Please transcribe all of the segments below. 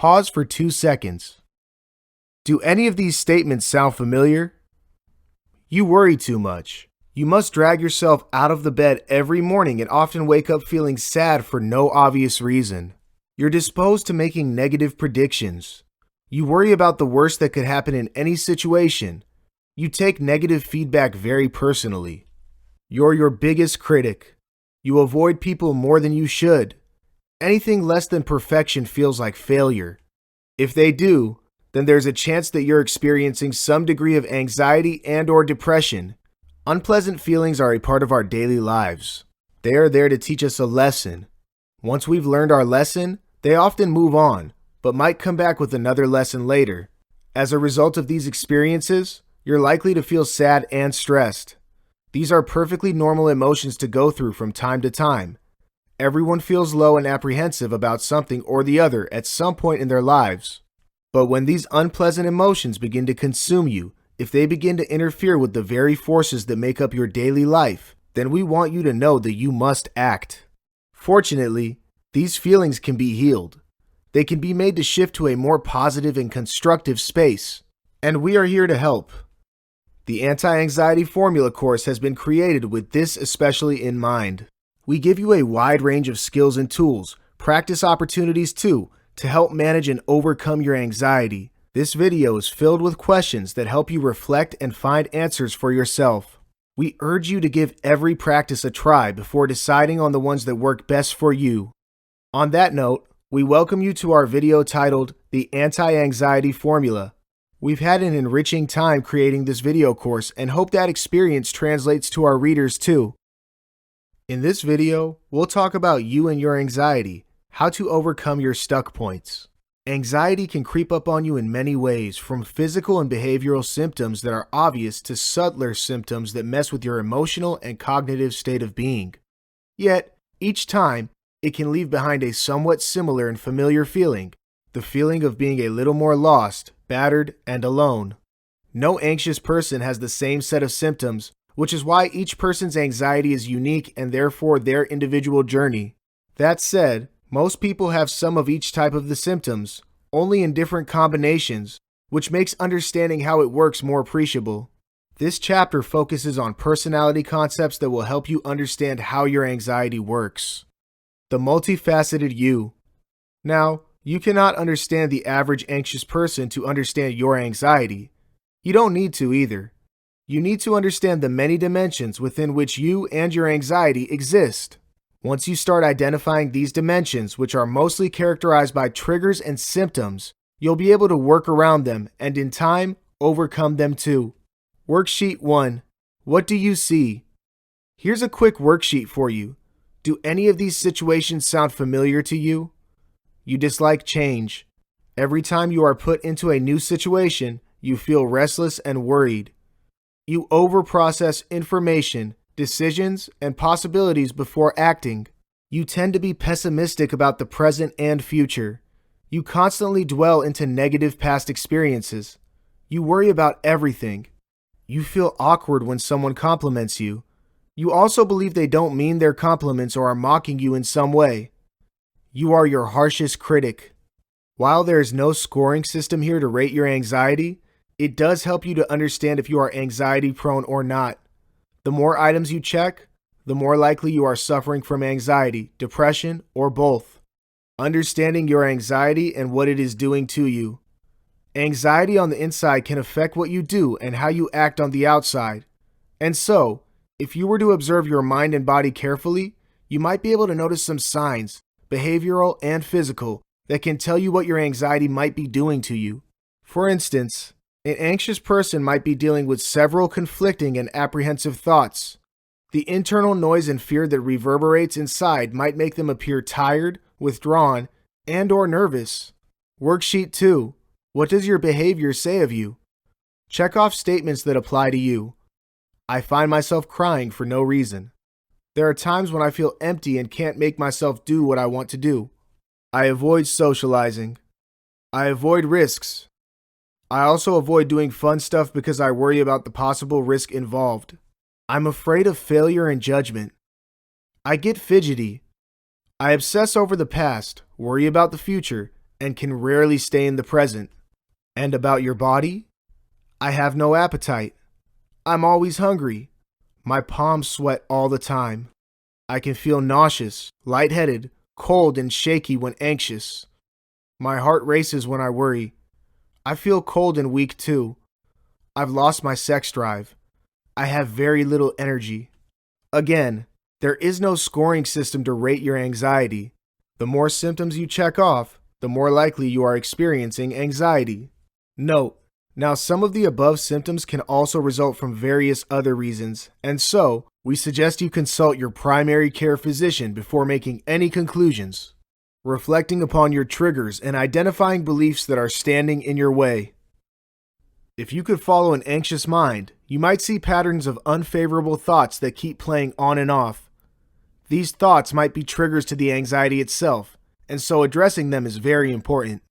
Pause for 2 seconds. Do any of these statements sound familiar? You worry too much. You must drag yourself out of the bed every morning and often wake up feeling sad for no obvious reason. You're disposed to making negative predictions. You worry about the worst that could happen in any situation. You take negative feedback very personally. You're your biggest critic. You avoid people more than you should. Anything less than perfection feels like failure. If they do, then there's a chance that you're experiencing some degree of anxiety and/or depression. Unpleasant feelings are a part of our daily lives. They are there to teach us a lesson. Once we've learned our lesson, they often move on, but might come back with another lesson later. As a result of these experiences, you're likely to feel sad and stressed. These are perfectly normal emotions to go through from time to time. Everyone feels low and apprehensive about something or the other at some point in their lives. But when these unpleasant emotions begin to consume you, if they begin to interfere with the very forces that make up your daily life, then we want you to know that you must act. Fortunately, these feelings can be healed. They can be made to shift to a more positive and constructive space. And we are here to help. The Anti-Anxiety Formula course has been created with this especially in mind. We give you a wide range of skills and tools, practice opportunities too, to help manage and overcome your anxiety. This video is filled with questions that help you reflect and find answers for yourself. We urge you to give every practice a try before deciding on the ones that work best for you. On that note, we welcome you to our video titled The Anti-Anxiety Formula. We've had an enriching time creating this video course and hope that experience translates to our readers too. In this video, we'll talk about you and your anxiety, how to overcome your stuck points. Anxiety can creep up on you in many ways, from physical and behavioral symptoms that are obvious to subtler symptoms that mess with your emotional and cognitive state of being. Yet, each time, it can leave behind a somewhat similar and familiar feeling, the feeling of being a little more lost, battered, and alone. No anxious person has the same set of symptoms, which is why each person's anxiety is unique and therefore their individual journey. That said, most people have some of each type of the symptoms, only in different combinations, which makes understanding how it works more appreciable. This chapter focuses on personality concepts that will help you understand how your anxiety works. The multifaceted you. Now, you cannot understand the average anxious person to understand your anxiety. You don't need to either. You need to understand the many dimensions within which you and your anxiety exist. Once you start identifying these dimensions, which are mostly characterized by triggers and symptoms, you'll be able to work around them and in time, overcome them too. Worksheet 1. What do you see? Here's a quick worksheet for you. Do any of these situations sound familiar to you? You dislike change. Every time you are put into a new situation, you feel restless and worried. You overprocess information, decisions, and possibilities before acting. You tend to be pessimistic about the present and future. You constantly dwell into negative past experiences. You worry about everything. You feel awkward when someone compliments you. You also believe they don't mean their compliments or are mocking you in some way. You are your harshest critic. While there is no scoring system here to rate your anxiety, it does help you to understand if you are anxiety prone or not. The more items you check, the more likely you are suffering from anxiety, depression, or both. Understanding your anxiety and what it is doing to you. Anxiety on the inside can affect what you do and how you act on the outside. And so, if you were to observe your mind and body carefully, you might be able to notice some signs, behavioral and physical, that can tell you what your anxiety might be doing to you. For instance, an anxious person might be dealing with several conflicting and apprehensive thoughts. The internal noise and fear that reverberates inside might make them appear tired, withdrawn, and/or nervous. Worksheet 2. What does your behavior say of you? Check off statements that apply to you. I find myself crying for no reason. There are times when I feel empty and can't make myself do what I want to do. I avoid socializing. I avoid risks. I also avoid doing fun stuff because I worry about the possible risk involved. I'm afraid of failure and judgment. I get fidgety. I obsess over the past, worry about the future, and can rarely stay in the present. And about your body? I have no appetite. I'm always hungry. My palms sweat all the time. I can feel nauseous, lightheaded, cold, and shaky when anxious. My heart races when I worry. I feel cold and weak too. I've lost my sex drive. I have very little energy. Again, there is no scoring system to rate your anxiety. The more symptoms you check off, the more likely you are experiencing anxiety. Note, now some of the above symptoms can also result from various other reasons, and so we suggest you consult your primary care physician before making any conclusions. Reflecting upon your triggers and identifying beliefs that are standing in your way. If you could follow an anxious mind, you might see patterns of unfavorable thoughts that keep playing on and off. These thoughts might be triggers to the anxiety itself, and so addressing them is very important.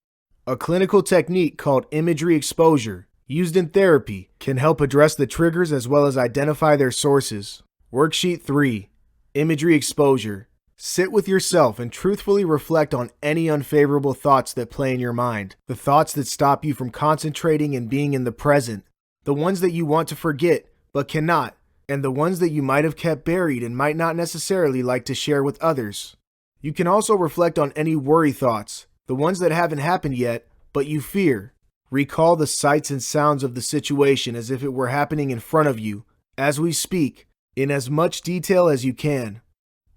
A clinical technique called imagery exposure, used in therapy, can help address the triggers as well as identify their sources. Worksheet 3. Imagery exposure. Sit with yourself and truthfully reflect on any unfavorable thoughts that play in your mind. The thoughts that stop you from concentrating and being in the present. The ones that you want to forget but cannot. And the ones that you might have kept buried and might not necessarily like to share with others. You can also reflect on any worry thoughts. The ones that haven't happened yet, but you fear. Recall the sights and sounds of the situation as if it were happening in front of you, as we speak, in as much detail as you can.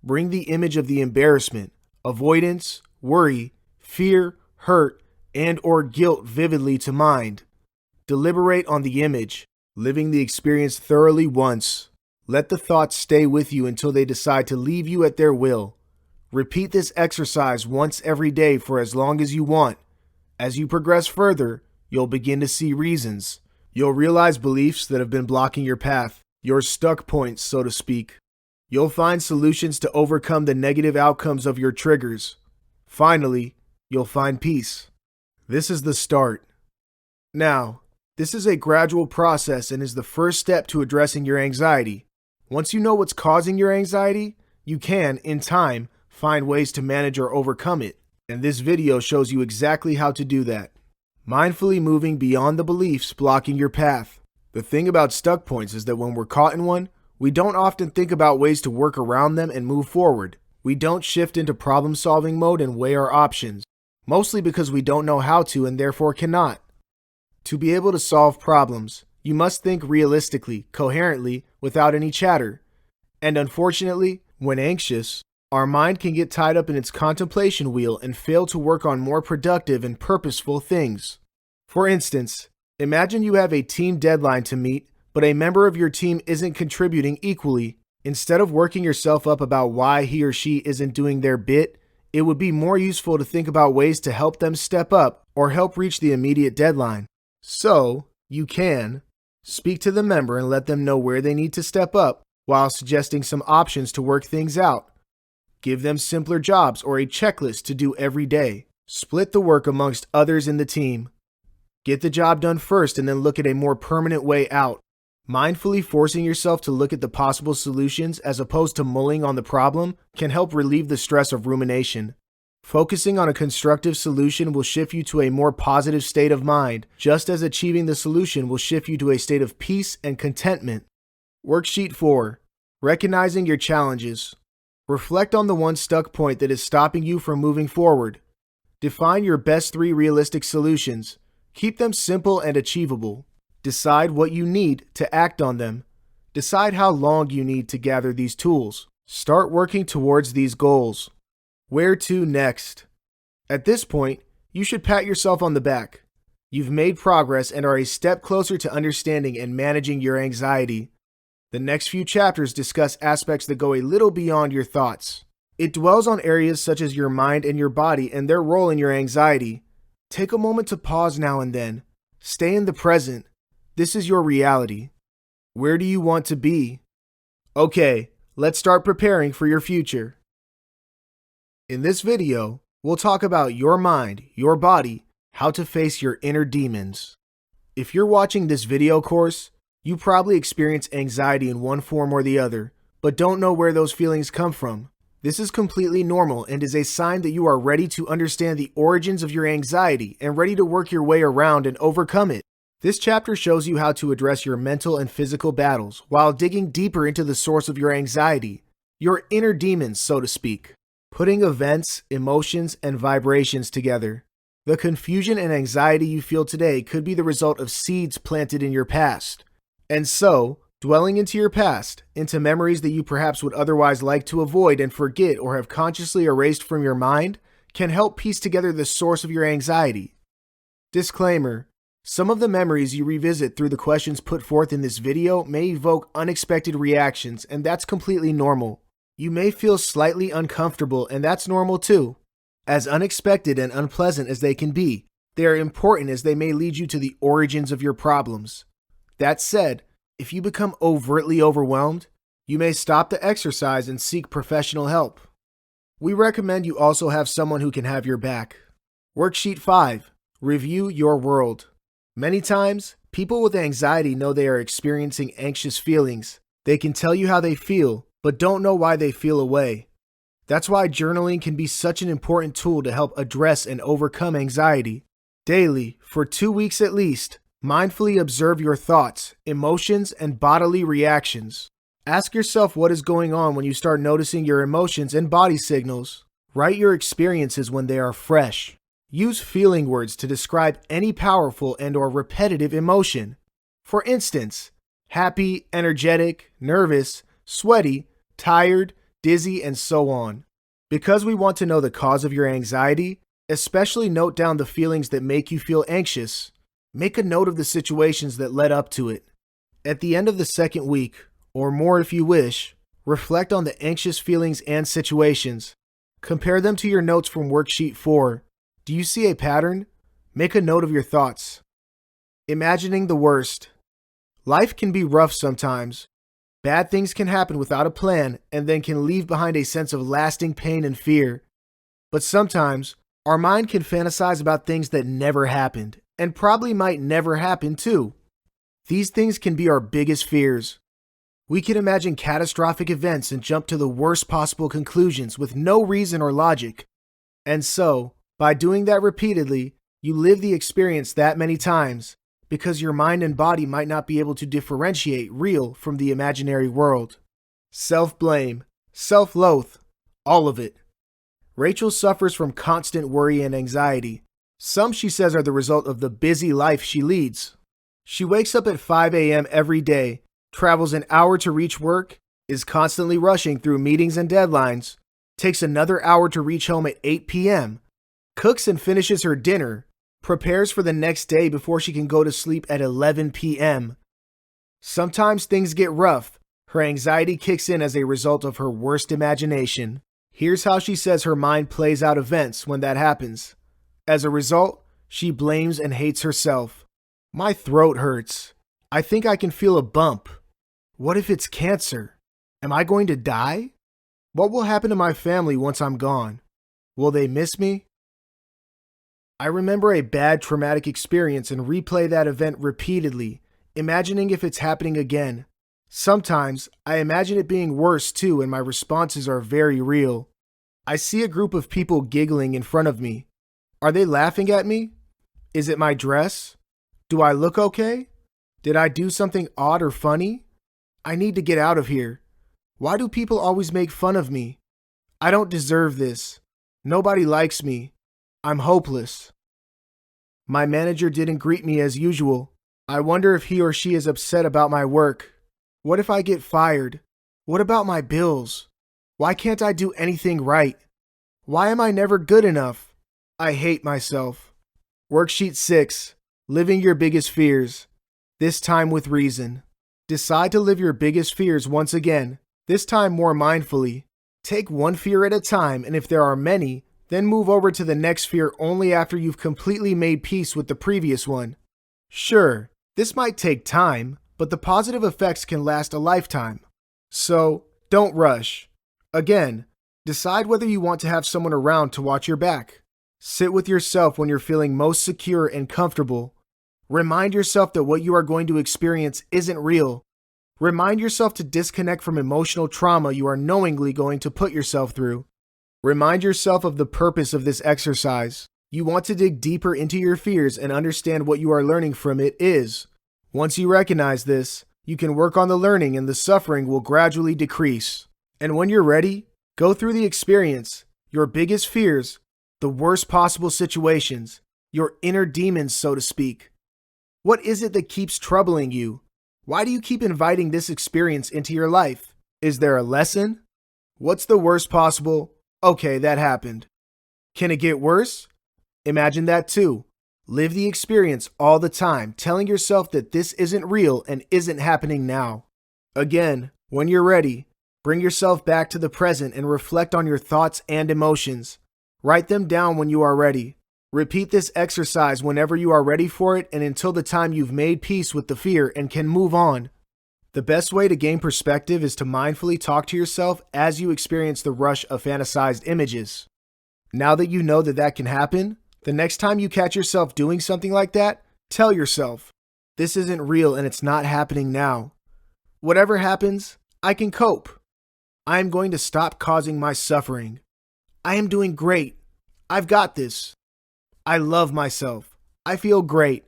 Bring the image of the embarrassment, avoidance, worry, fear, hurt, and or guilt vividly to mind. Deliberate on the image, living the experience thoroughly once. Let the thoughts stay with you until they decide to leave you at their will. Repeat this exercise once every day for as long as you want. As you progress further, you'll begin to see reasons. You'll realize beliefs that have been blocking your path, your stuck points, so to speak. You'll find solutions to overcome the negative outcomes of your triggers. Finally, you'll find peace. This is the start. Now, this is a gradual process and is the first step to addressing your anxiety. Once you know what's causing your anxiety, you can, in time, find ways to manage or overcome it. And this video shows you exactly how to do that. Mindfully moving beyond the beliefs blocking your path. The thing about stuck points is that when we're caught in one, we don't often think about ways to work around them and move forward. We don't shift into problem-solving mode and weigh our options, mostly because we don't know how to and therefore cannot. To be able to solve problems, you must think realistically, coherently, without any chatter. And unfortunately, when anxious, our mind can get tied up in its contemplation wheel and fail to work on more productive and purposeful things. For instance, imagine you have a team deadline to meet, but a member of your team isn't contributing equally. Instead of working yourself up about why he or she isn't doing their bit, it would be more useful to think about ways to help them step up or help reach the immediate deadline. So, you can speak to the member and let them know where they need to step up while suggesting some options to work things out. Give them simpler jobs or a checklist to do every day. Split the work amongst others in the team. Get the job done first and then look at a more permanent way out. Mindfully forcing yourself to look at the possible solutions as opposed to mulling on the problem can help relieve the stress of rumination. Focusing on a constructive solution will shift you to a more positive state of mind, just as achieving the solution will shift you to a state of peace and contentment. Worksheet 4. Recognizing your challenges. Reflect on the one stuck point that is stopping you from moving forward. Define your best 3 realistic solutions. Keep them simple and achievable. Decide what you need to act on them. Decide how long you need to gather these tools. Start working towards these goals. Where to next? At this point, you should pat yourself on the back. You've made progress and are a step closer to understanding and managing your anxiety. The next few chapters discuss aspects that go a little beyond your thoughts. It dwells on areas such as your mind and your body and their role in your anxiety. Take a moment to pause now and then. Stay in the present. This is your reality. Where do you want to be? Okay, let's start preparing for your future. In this video, we'll talk about your mind, your body, how to face your inner demons. If you're watching this video course, you probably experience anxiety in one form or the other, but don't know where those feelings come from. This is completely normal and is a sign that you are ready to understand the origins of your anxiety and ready to work your way around and overcome it. This chapter shows you how to address your mental and physical battles while digging deeper into the source of your anxiety, your inner demons, so to speak. Putting events, emotions, and vibrations together. The confusion and anxiety you feel today could be the result of seeds planted in your past. And so, dwelling into your past, into memories that you perhaps would otherwise like to avoid and forget or have consciously erased from your mind, can help piece together the source of your anxiety. Disclaimer: some of the memories you revisit through the questions put forth in this video may evoke unexpected reactions, and that's completely normal. You may feel slightly uncomfortable, and that's normal too. As unexpected and unpleasant as they can be, they are important as they may lead you to the origins of your problems. That said, if you become overtly overwhelmed, you may stop the exercise and seek professional help. We recommend you also have someone who can have your back. Worksheet 5. Review your world. Many times, people with anxiety know they are experiencing anxious feelings. They can tell you how they feel, but don't know why they feel a way. That's why journaling can be such an important tool to help address and overcome anxiety. Daily, for 2 weeks at least, mindfully observe your thoughts, emotions, and bodily reactions. Ask yourself what is going on when you start noticing your emotions and body signals. Write your experiences when they are fresh. Use feeling words to describe any powerful and/or repetitive emotion. For instance, happy, energetic, nervous, sweaty, tired, dizzy, and so on. Because we want to know the cause of your anxiety, especially note down the feelings that make you feel anxious. Make a note of the situations that led up to it. At the end of the second week, or more if you wish, reflect on the anxious feelings and situations. Compare them to your notes from Worksheet 4. Do you see a pattern? Make a note of your thoughts. Imagining the worst. Life can be rough sometimes. Bad things can happen without a plan and then can leave behind a sense of lasting pain and fear. But sometimes, our mind can fantasize about things that never happened and probably might never happen too. These things can be our biggest fears. We can imagine catastrophic events and jump to the worst possible conclusions with no reason or logic. And so, by doing that repeatedly, you live the experience that many times, because your mind and body might not be able to differentiate real from the imaginary world. Self-blame, self-loathe, all of it. Rachel suffers from constant worry and anxiety. Some, she says, are the result of the busy life she leads. She wakes up at 5 a.m. every day, travels an hour to reach work, is constantly rushing through meetings and deadlines, takes another hour to reach home at 8 p.m., cooks and finishes her dinner, prepares for the next day before she can go to sleep at 11 p.m. Sometimes things get rough. Her anxiety kicks in as a result of her worst imagination. Here's how she says her mind plays out events when that happens. As a result, she blames and hates herself. My throat hurts. I think I can feel a bump. What if it's cancer? Am I going to die? What will happen to my family once I'm gone? Will they miss me? I remember a bad traumatic experience and replay that event repeatedly, imagining if it's happening again. Sometimes, I imagine it being worse too, and my responses are very real. I see a group of people giggling in front of me. Are they laughing at me? Is it my dress? Do I look okay? Did I do something odd or funny? I need to get out of here. Why do people always make fun of me? I don't deserve this. Nobody likes me. I'm hopeless. My manager didn't greet me as usual. I wonder if he or she is upset about my work. What if I get fired? What about my bills? Why can't I do anything right? Why am I never good enough? I hate myself. Worksheet 6. Living your biggest fears. This time with reason. Decide to live your biggest fears once again, this time more mindfully. Take one fear at a time, and if there are many, then move over to the next fear only after you've completely made peace with the previous one. Sure, this might take time, but the positive effects can last a lifetime. So, don't rush. Again, decide whether you want to have someone around to watch your back. Sit with yourself when you're feeling most secure and comfortable. Remind yourself that what you are going to experience isn't real, Remind yourself to disconnect from emotional trauma you are knowingly going to put yourself through. Remind yourself of the purpose of this exercise. You want to dig deeper into your fears and understand what you are learning from it is. Once you recognize this, you can work on the learning and the suffering will gradually decrease. And when you're ready, go through the experience, your biggest fears, the worst possible situations, your inner demons, so to speak. What is it that keeps troubling you? Why do you keep inviting this experience into your life? Is there a lesson? What's the worst possible? Okay, that happened. Can it get worse? Imagine that too. Live the experience all the time, telling yourself that this isn't real and isn't happening now. Again, when you're ready, bring yourself back to the present and reflect on your thoughts and emotions. Write them down when you are ready. Repeat this exercise whenever you are ready for it and until the time you've made peace with the fear and can move on. The best way to gain perspective is to mindfully talk to yourself as you experience the rush of fantasized images. Now that you know that that can happen, the next time you catch yourself doing something like that, tell yourself, this isn't real and it's not happening now. Whatever happens, I can cope. I am going to stop causing my suffering. I am doing great. I've got this. I love myself. I feel great.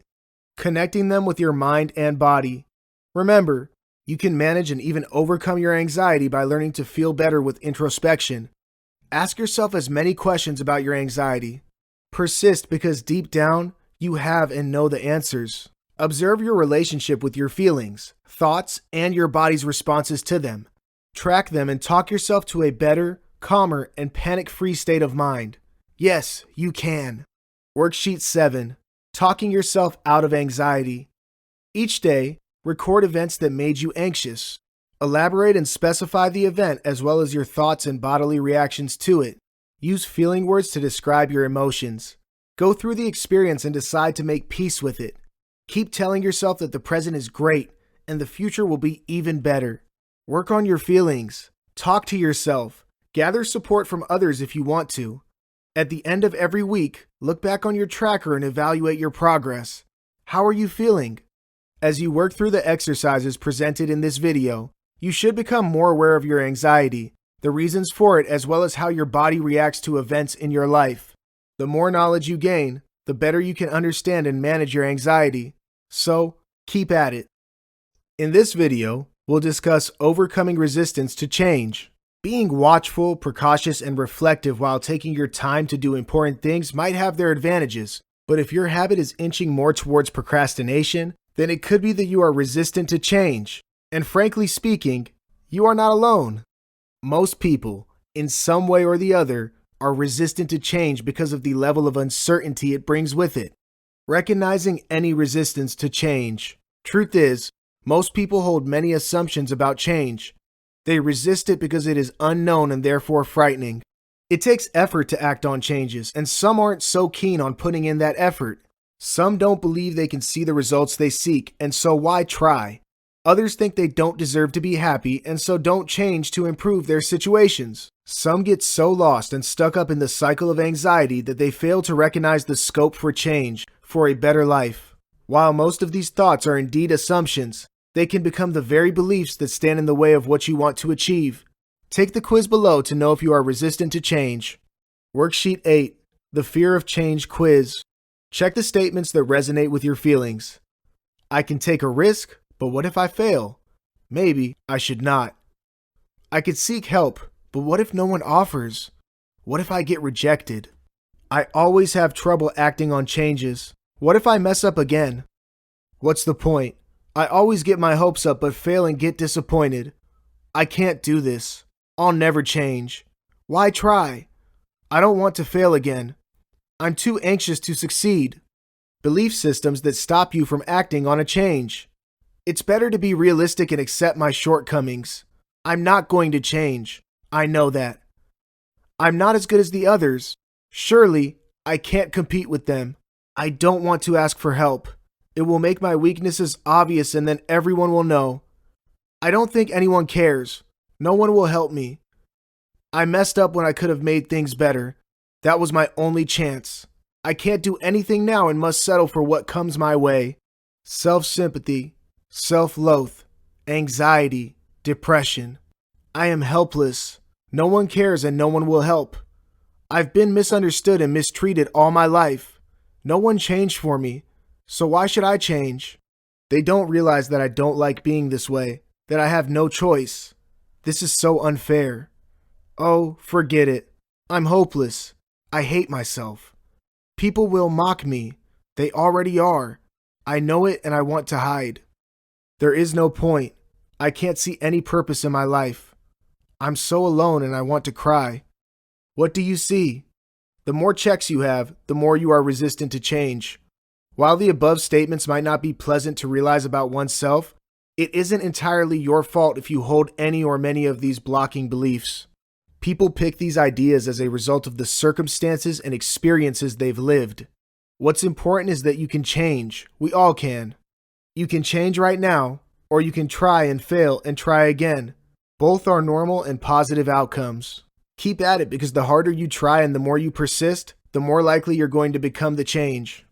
Connecting them with your mind and body. Remember, you can manage and even overcome your anxiety by learning to feel better with introspection. Ask yourself as many questions about your anxiety. Persist because deep down, you have and know the answers. Observe your relationship with your feelings, thoughts, and your body's responses to them. Track them and talk yourself to a better, calmer, and panic-free state of mind. Yes, you can. Worksheet 7. Talking yourself out of anxiety. Each day, record events that made you anxious. Elaborate and specify the event as well as your thoughts and bodily reactions to it. Use feeling words to describe your emotions. Go through the experience and decide to make peace with it. Keep telling yourself that the present is great and the future will be even better. Work on your feelings. Talk to yourself. Gather support from others if you want to. At the end of every week, look back on your tracker and evaluate your progress. How are you feeling? As you work through the exercises presented in this video, you should become more aware of your anxiety, the reasons for it, as well as how your body reacts to events in your life. The more knowledge you gain, the better you can understand and manage your anxiety. So, keep at it. In this video, we'll discuss overcoming resistance to change. Being watchful, precautious, and reflective while taking your time to do important things might have their advantages, but if your habit is inching more towards procrastination, then it could be that you are resistant to change. And frankly speaking, you are not alone. Most people, in some way or the other, are resistant to change because of the level of uncertainty it brings with it. Recognizing any resistance to change. Truth is, most people hold many assumptions about change. They resist it because it is unknown and therefore frightening. It takes effort to act on changes, and some aren't so keen on putting in that effort. Some don't believe they can see the results they seek, and so why try? Others think they don't deserve to be happy, and so don't change to improve their situations. Some get so lost and stuck up in the cycle of anxiety that they fail to recognize the scope for change, for a better life. While most of these thoughts are indeed assumptions, they can become the very beliefs that stand in the way of what you want to achieve. Take the quiz below to know if you are resistant to change. Worksheet 8. The Fear of Change Quiz. Check the statements that resonate with your feelings. I can take a risk, but what if I fail? Maybe I should not. I could seek help, but what if no one offers? What if I get rejected? I always have trouble acting on changes. What if I mess up again? What's the point? I always get my hopes up but fail and get disappointed. I can't do this. I'll never change. Why try? I don't want to fail again. I'm too anxious to succeed. Belief systems that stop you from acting on a change. It's better to be realistic and accept my shortcomings. I'm not going to change. I know that. I'm not as good as the others. Surely, I can't compete with them. I don't want to ask for help. It will make my weaknesses obvious and then everyone will know. I don't think anyone cares. No one will help me. I messed up when I could have made things better. That was my only chance. I can't do anything now and must settle for what comes my way. Self-sympathy, self-loathe, anxiety, depression. I am helpless. No one cares and no one will help. I've been misunderstood and mistreated all my life. No one changed for me, so why should I change? They don't realize that I don't like being this way, that I have no choice. This is so unfair. Oh, forget it. I'm hopeless. I hate myself. People will mock me. They already are. I know it and I want to hide. There is no point. I can't see any purpose in my life. I'm so alone and I want to cry. What do you see? The more checks you have, the more you are resistant to change. While the above statements might not be pleasant to realize about oneself, it isn't entirely your fault if you hold any or many of these blocking beliefs. People pick these ideas as a result of the circumstances and experiences they've lived. What's important is that you can change. We all can. You can change right now, or you can try and fail and try again. Both are normal and positive outcomes. Keep at it because the harder you try and the more you persist, the more likely you're going to become the change.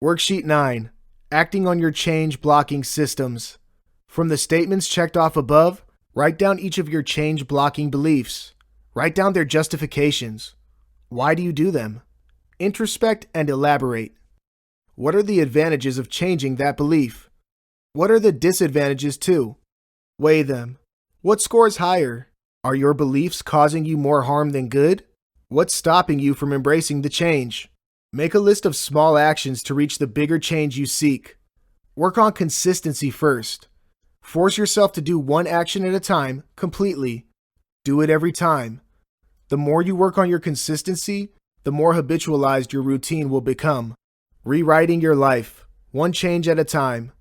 Worksheet 9. Acting on your change blocking systems. From the statements checked off above, write down each of your change blocking beliefs. Write down their justifications. Why do you do them? Introspect and elaborate. What are the advantages of changing that belief? What are the disadvantages too? Weigh them. What scores higher? Are your beliefs causing you more harm than good? What's stopping you from embracing the change? Make a list of small actions to reach the bigger change you seek. Work on consistency first. Force yourself to do one action at a time, completely. Do it every time. The more you work on your consistency, the more habitualized your routine will become. Rewriting your life, one change at a time.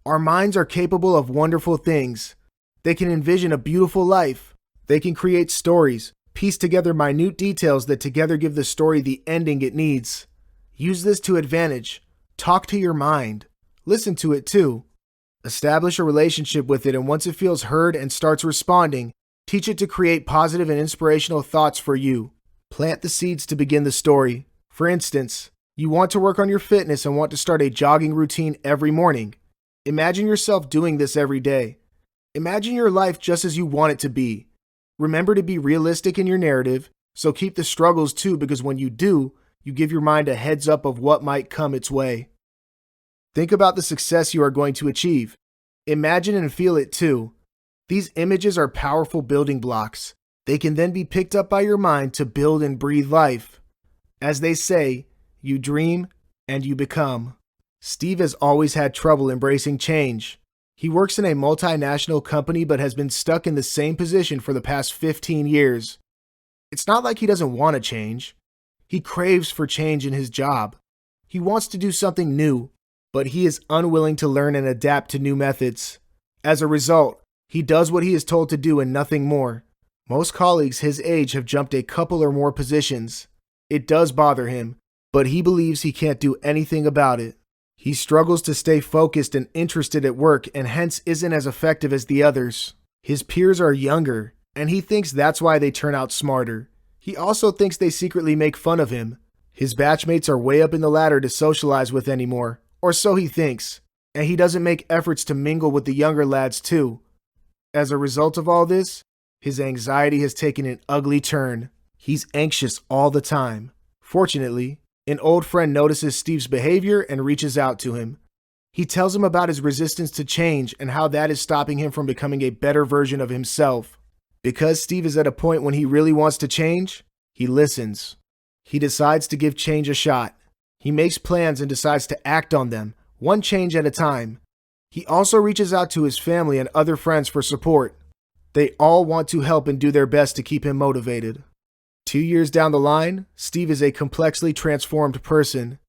Our minds are capable of wonderful things. They can envision a beautiful life. They can create stories, piece together minute details that together give the story the ending it needs. Use this to advantage. Talk to your mind. Listen to it too. Establish a relationship with it, and once it feels heard and starts responding, teach it to create positive and inspirational thoughts for you. Plant the seeds to begin the story. For instance, you want to work on your fitness and want to start a jogging routine every morning. Imagine yourself doing this every day. Imagine your life just as you want it to be. Remember to be realistic in your narrative, so keep the struggles too, because when you do, you give your mind a heads up of what might come its way. Think about the success you are going to achieve. Imagine and feel it too. These images are powerful building blocks. They can then be picked up by your mind to build and breathe life. As they say, you dream and you become. Steve has always had trouble embracing change. He works in a multinational company but has been stuck in the same position for the past 15 years. It's not like he doesn't want to change. He craves for change in his job. He wants to do something new, but he is unwilling to learn and adapt to new methods. As a result, he does what he is told to do and nothing more. Most colleagues his age have jumped a couple or more positions. It does bother him, but he believes he can't do anything about it. He struggles to stay focused and interested at work and hence isn't as effective as the others. His peers are younger, and he thinks that's why they turn out smarter. He also thinks they secretly make fun of him. His batchmates are way up in the ladder to socialize with anymore, or so he thinks, and he doesn't make efforts to mingle with the younger lads too. As a result of all this, his anxiety has taken an ugly turn. He's anxious all the time. Fortunately, an old friend notices Steve's behavior and reaches out to him. He tells him about his resistance to change and how that is stopping him from becoming a better version of himself. Because Steve is at a point when he really wants to change, he listens. He decides to give change a shot. He makes plans and decides to act on them, one change at a time. He also reaches out to his family and other friends for support. They all want to help and do their best to keep him motivated. 2 years down the line, Steve is a complexly transformed person.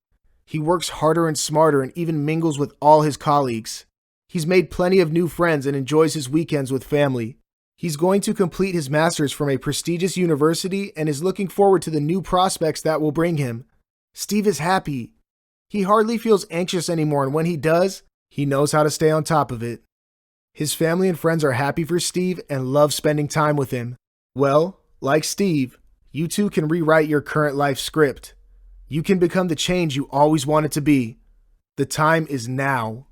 He works harder and smarter and even mingles with all his colleagues. He's made plenty of new friends and enjoys his weekends with family. He's going to complete his master's from a prestigious university and is looking forward to the new prospects that will bring him. Steve is happy. He hardly feels anxious anymore, and when he does, he knows how to stay on top of it. His family and friends are happy for Steve and love spending time with him. Well, like Steve, you too can rewrite your current life script. You can become the change you always wanted to be. The time is now.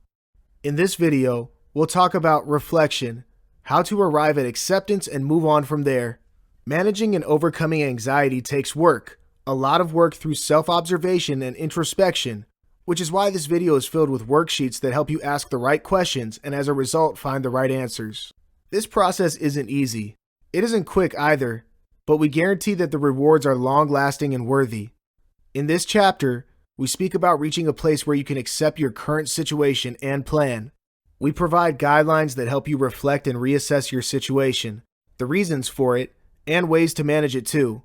In this video, we'll talk about reflection, how to arrive at acceptance and move on from there. Managing and overcoming anxiety takes work, a lot of work through self-observation and introspection, which is why this video is filled with worksheets that help you ask the right questions and as a result find the right answers. This process isn't easy. It isn't quick either, but we guarantee that the rewards are long-lasting and worthy. In this chapter, we speak about reaching a place where you can accept your current situation and plan. We provide guidelines that help you reflect and reassess your situation, the reasons for it, and ways to manage it too.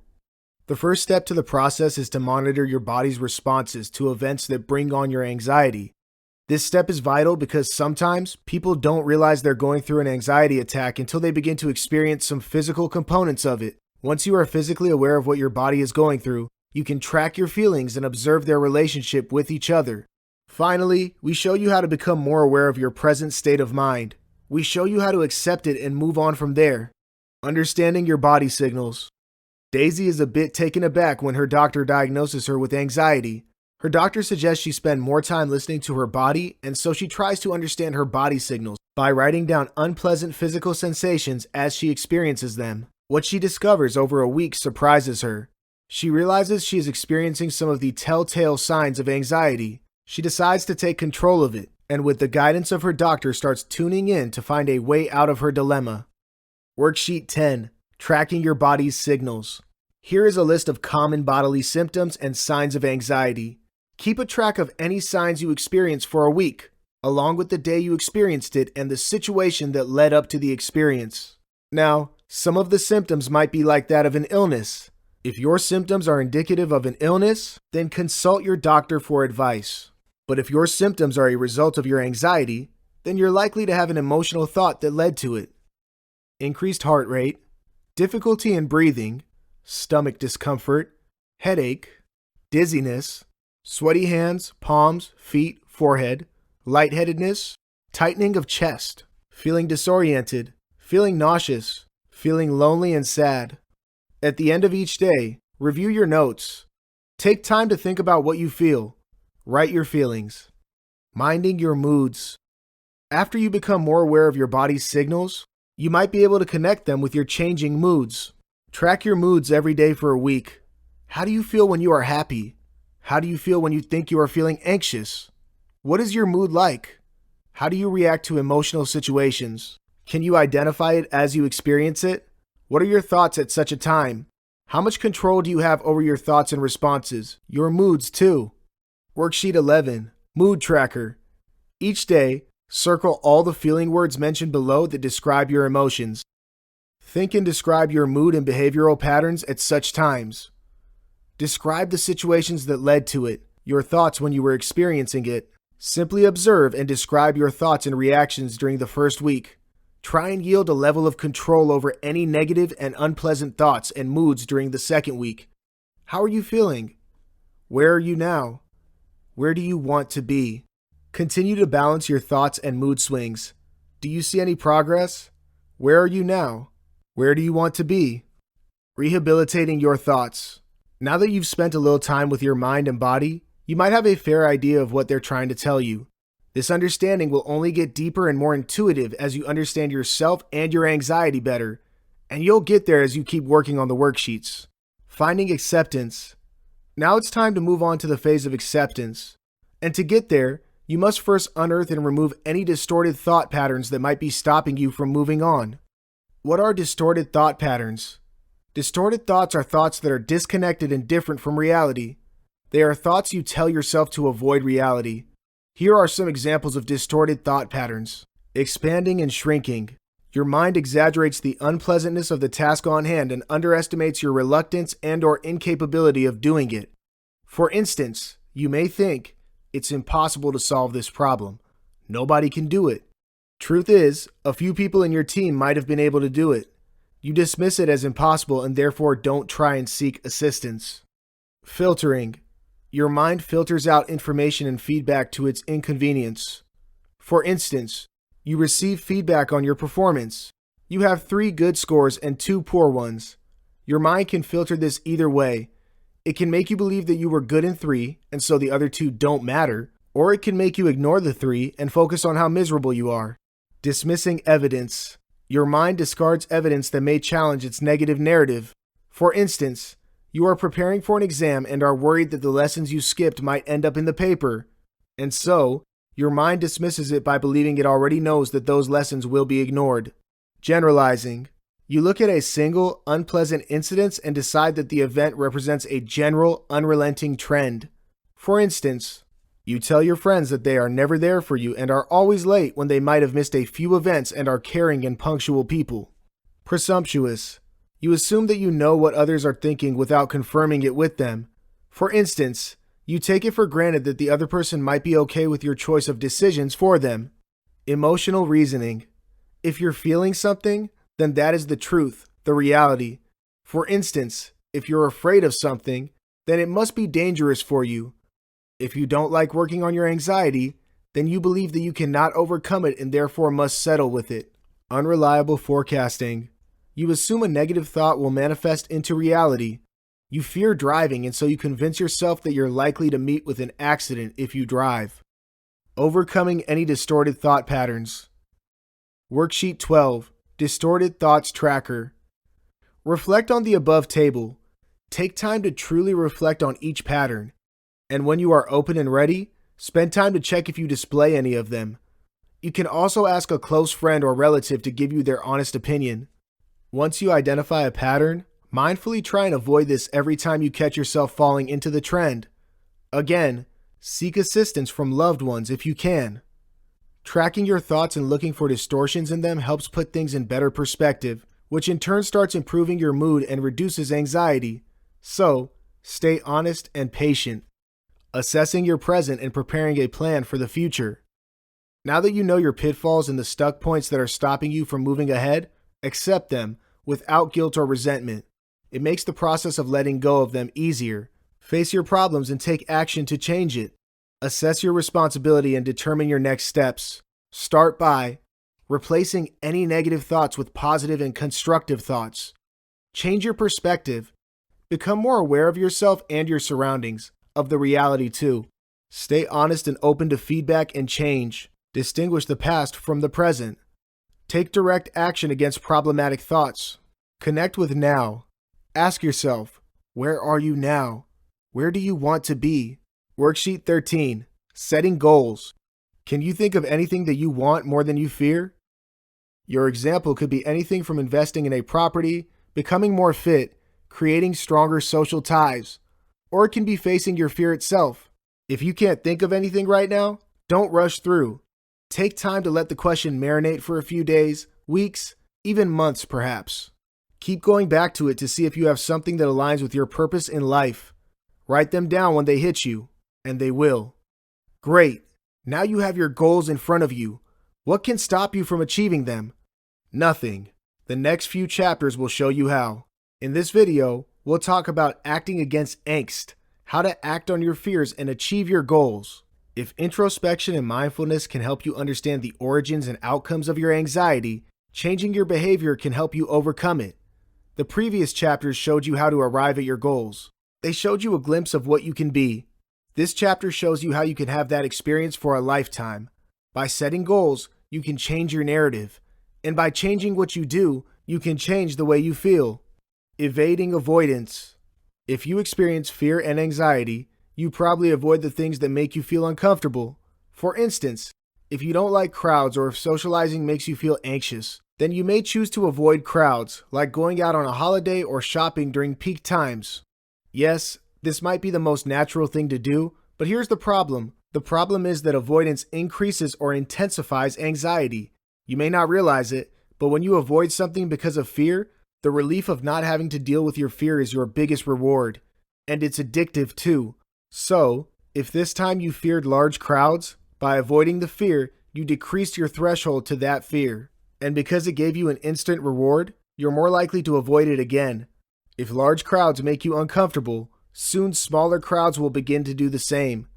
The first step to the process is to monitor your body's responses to events that bring on your anxiety. This step is vital because sometimes people don't realize they're going through an anxiety attack until they begin to experience some physical components of it. Once you are physically aware of what your body is going through, you can track your feelings and observe their relationship with each other. Finally, we show you how to become more aware of your present state of mind. We show you how to accept it and move on from there. Understanding your body signals. Daisy is a bit taken aback when her doctor diagnoses her with anxiety. Her doctor suggests she spend more time listening to her body, and so she tries to understand her body signals by writing down unpleasant physical sensations as she experiences them. What she discovers over a week surprises her. She realizes she is experiencing some of the telltale signs of anxiety. She decides to take control of it, and with the guidance of her doctor starts tuning in to find a way out of her dilemma. Worksheet 10. Tracking your body's signals. Here is a list of common bodily symptoms and signs of anxiety. Keep a track of any signs you experience for a week, along with the day you experienced it and the situation that led up to the experience. Now, some of the symptoms might be like that of an illness. If your symptoms are indicative of an illness, then consult your doctor for advice. But if your symptoms are a result of your anxiety, then you're likely to have an emotional thought that led to it. Increased heart rate, difficulty in breathing, stomach discomfort, headache, dizziness, sweaty hands, palms, feet, forehead, lightheadedness, tightening of chest, feeling disoriented, feeling nauseous, feeling lonely and sad. At the end of each day, review your notes. Take time to think about what you feel. Write your feelings. Minding your moods. After you become more aware of your body's signals, you might be able to connect them with your changing moods. Track your moods every day for a week. How do you feel when you are happy? How do you feel when you think you are feeling anxious? What is your mood like? How do you react to emotional situations? Can you identify it as you experience it? What are your thoughts at such a time? How much control do you have over your thoughts and responses? Your moods too. Worksheet 11. Mood Tracker. Each day, circle all the feeling words mentioned below that describe your emotions. Think and describe your mood and behavioral patterns at such times. Describe the situations that led to it, your thoughts when you were experiencing it. Simply observe and describe your thoughts and reactions during the first week. Try and yield a level of control over any negative and unpleasant thoughts and moods during the second week. How are you feeling? Where are you now? Where do you want to be? Continue to balance your thoughts and mood swings. Do you see any progress? Where are you now? Where do you want to be? Rehabilitating your thoughts. Now that you've spent a little time with your mind and body, you might have a fair idea of what they're trying to tell you. This understanding will only get deeper and more intuitive as you understand yourself and your anxiety better, and you'll get there as you keep working on the worksheets. Finding acceptance. Now it's time to move on to the phase of acceptance. And to get there, you must first unearth and remove any distorted thought patterns that might be stopping you from moving on. What are distorted thought patterns? Distorted thoughts are thoughts that are disconnected and different from reality. They are thoughts you tell yourself to avoid reality. Here are some examples of distorted thought patterns. Expanding and shrinking. Your mind exaggerates the unpleasantness of the task on hand and underestimates your reluctance and/or incapability of doing it. For instance, you may think, it's impossible to solve this problem. Nobody can do it. Truth is, a few people in your team might have been able to do it. You dismiss it as impossible and therefore don't try and seek assistance. Filtering. Your mind filters out information and feedback to its inconvenience. For instance, you receive feedback on your performance. You have 3 good scores and 2 poor ones. Your mind can filter this either way. It can make you believe that you were good in 3, and so the other 2 don't matter, or it can make you ignore the 3 and focus on how miserable you are. Dismissing evidence. Your mind discards evidence that may challenge its negative narrative. For instance, you are preparing for an exam and are worried that the lessons you skipped might end up in the paper. And so, your mind dismisses it by believing it already knows that those lessons will be ignored. Generalizing. You look at a single, unpleasant incident and decide that the event represents a general, unrelenting trend. For instance, you tell your friends that they are never there for you and are always late when they might have missed a few events and are caring and punctual people. Presumptuous. You assume that you know what others are thinking without confirming it with them. For instance, you take it for granted that the other person might be okay with your choice of decisions for them. Emotional reasoning. If you're feeling something, then that is the truth, the reality. For instance, if you're afraid of something, then it must be dangerous for you. If you don't like working on your anxiety, then you believe that you cannot overcome it and therefore must settle with it. Unreliable forecasting. You assume a negative thought will manifest into reality. You fear driving, and so you convince yourself that you're likely to meet with an accident if you drive. Overcoming any distorted thought patterns. Worksheet 12. Distorted Thoughts Tracker. Reflect on the above table. Take time to truly reflect on each pattern. And when you are open and ready, spend time to check if you display any of them. You can also ask a close friend or relative to give you their honest opinion. Once you identify a pattern, mindfully try and avoid this every time you catch yourself falling into the trend. Again, seek assistance from loved ones if you can. Tracking your thoughts and looking for distortions in them helps put things in better perspective, which in turn starts improving your mood and reduces anxiety. So, stay honest and patient. Assessing your present and preparing a plan for the future. Now that you know your pitfalls and the stuck points that are stopping you from moving ahead, accept them without guilt or resentment. It makes the process of letting go of them easier. Face your problems and take action to change it. Assess your responsibility and determine your next steps. Start by replacing any negative thoughts with positive and constructive thoughts. Change your perspective. Become more aware of yourself and your surroundings, of the reality too. Stay honest and open to feedback and change. Distinguish the past from the present. Take direct action against problematic thoughts. Connect with now. Ask yourself, where are you now? Where do you want to be? Worksheet 13. Setting goals. Can you think of anything that you want more than you fear? Your example could be anything from investing in a property, becoming more fit, creating stronger social ties, or it can be facing your fear itself. If you can't think of anything right now, don't rush through. Take time to let the question marinate for a few days, weeks, even months perhaps. Keep going back to it to see if you have something that aligns with your purpose in life. Write them down when they hit you, and they will. Great. Now you have your goals in front of you. What can stop you from achieving them? Nothing. The next few chapters will show you how. In this video, we'll talk about acting against angst, how to act on your fears and achieve your goals. If introspection and mindfulness can help you understand the origins and outcomes of your anxiety, changing your behavior can help you overcome it. The previous chapters showed you how to arrive at your goals. They showed you a glimpse of what you can be. This chapter shows you how you can have that experience for a lifetime. By setting goals, you can change your narrative. And by changing what you do, you can change the way you feel. Evading avoidance. If you experience fear and anxiety, you probably avoid the things that make you feel uncomfortable. For instance, if you don't like crowds or if socializing makes you feel anxious, then you may choose to avoid crowds, like going out on a holiday or shopping during peak times. Yes, this might be the most natural thing to do, but here's the problem. The problem is that avoidance increases or intensifies anxiety. You may not realize it, but when you avoid something because of fear, the relief of not having to deal with your fear is your biggest reward. And it's addictive too. So, if this time you feared large crowds, by avoiding the fear, you decreased your threshold to that fear. And because it gave you an instant reward, you're more likely to avoid it again. If large crowds make you uncomfortable, soon smaller crowds will begin to do the same.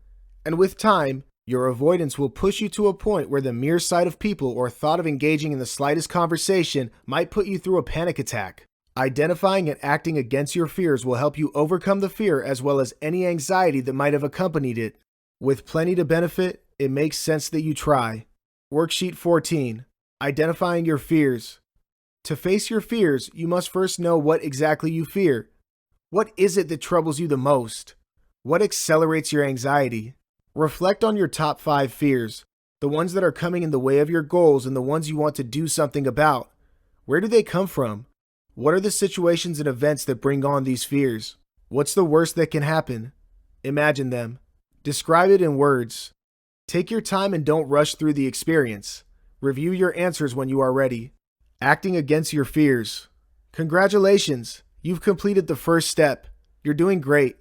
And with time, your avoidance will push you to a point where the mere sight of people or thought of engaging in the slightest conversation might put you through a panic attack. Identifying and acting against your fears will help you overcome the fear as well as any anxiety that might have accompanied it. With plenty to benefit, it makes sense that you try. Worksheet 14. Identifying your fears. To face your fears, you must first know what exactly you fear. What is it that troubles you the most? What accelerates your anxiety? Reflect on your top 5 fears, the ones that are coming in the way of your goals and the ones you want to do something about. Where do they come from? What are the situations and events that bring on these fears? What's the worst that can happen? Imagine them. Describe it in words. Take your time and don't rush through the experience. Review your answers when you are ready. Acting against your fears. Congratulations! You've completed the first step. You're doing great.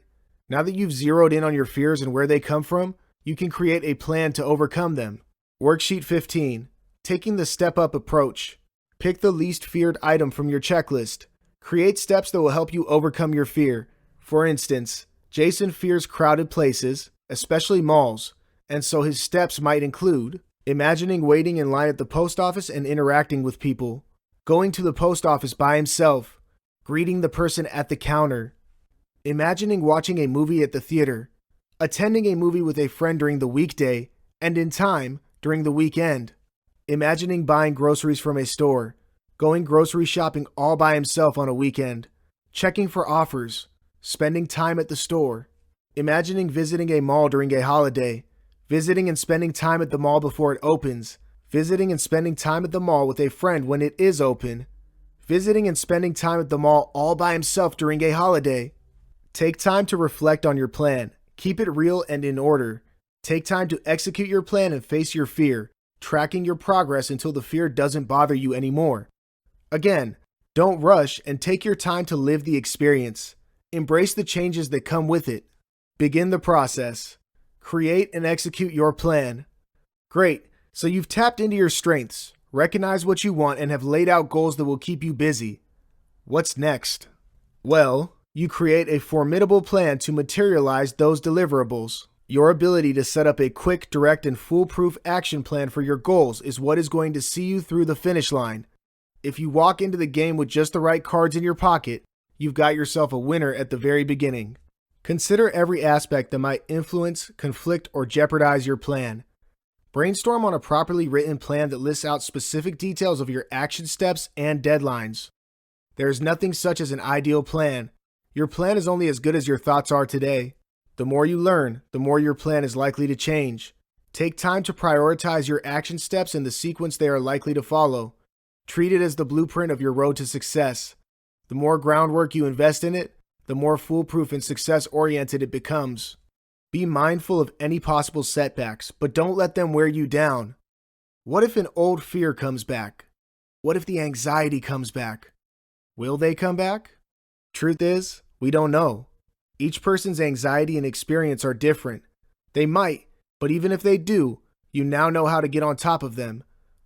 Now that you've zeroed in on your fears and where they come from, you can create a plan to overcome them. Worksheet 15. Taking the step-up approach. Pick the least feared item from your checklist. Create steps that will help you overcome your fear. For instance, Jason fears crowded places, especially malls, and so his steps might include imagining waiting in line at the post office and interacting with people, going to the post office by himself, greeting the person at the counter, imagining watching a movie at the theater, attending a movie with a friend during the weekday, and in time during the weekend, imagining buying groceries from a store, going grocery shopping all by himself on a weekend, checking for offers, spending time at the store, imagining visiting a mall during a holiday, visiting and spending time at the mall before it opens, visiting and spending time at the mall with a friend when it is open, visiting and spending time at the mall all by himself during a holiday. Take time to reflect on your plan. Keep it real and in order. Take time to execute your plan and face your fear, tracking your progress until the fear doesn't bother you anymore. Again, don't rush and take your time to live the experience. Embrace the changes that come with it. Begin the process. Create and execute your plan. Great, so you've tapped into your strengths, recognized what you want, and have laid out goals that will keep you busy. What's next? Well, you create a formidable plan to materialize those deliverables. Your ability to set up a quick, direct, and foolproof action plan for your goals is what is going to see you through the finish line. If you walk into the game with just the right cards in your pocket, you've got yourself a winner at the very beginning. Consider every aspect that might influence, conflict, or jeopardize your plan. Brainstorm on a properly written plan that lists out specific details of your action steps and deadlines. There is nothing such as an ideal plan. Your plan is only as good as your thoughts are today. The more you learn, the more your plan is likely to change. Take time to prioritize your action steps in the sequence they are likely to follow. Treat it as the blueprint of your road to success. The more groundwork you invest in it, the more foolproof and success-oriented it becomes. Be mindful of any possible setbacks, but don't let them wear you down. What if an old fear comes back? What if the anxiety comes back? Will they come back? Truth is, we don't know. Each person's anxiety and experience are different. They might, but even if they do, you now know how to get on top of them.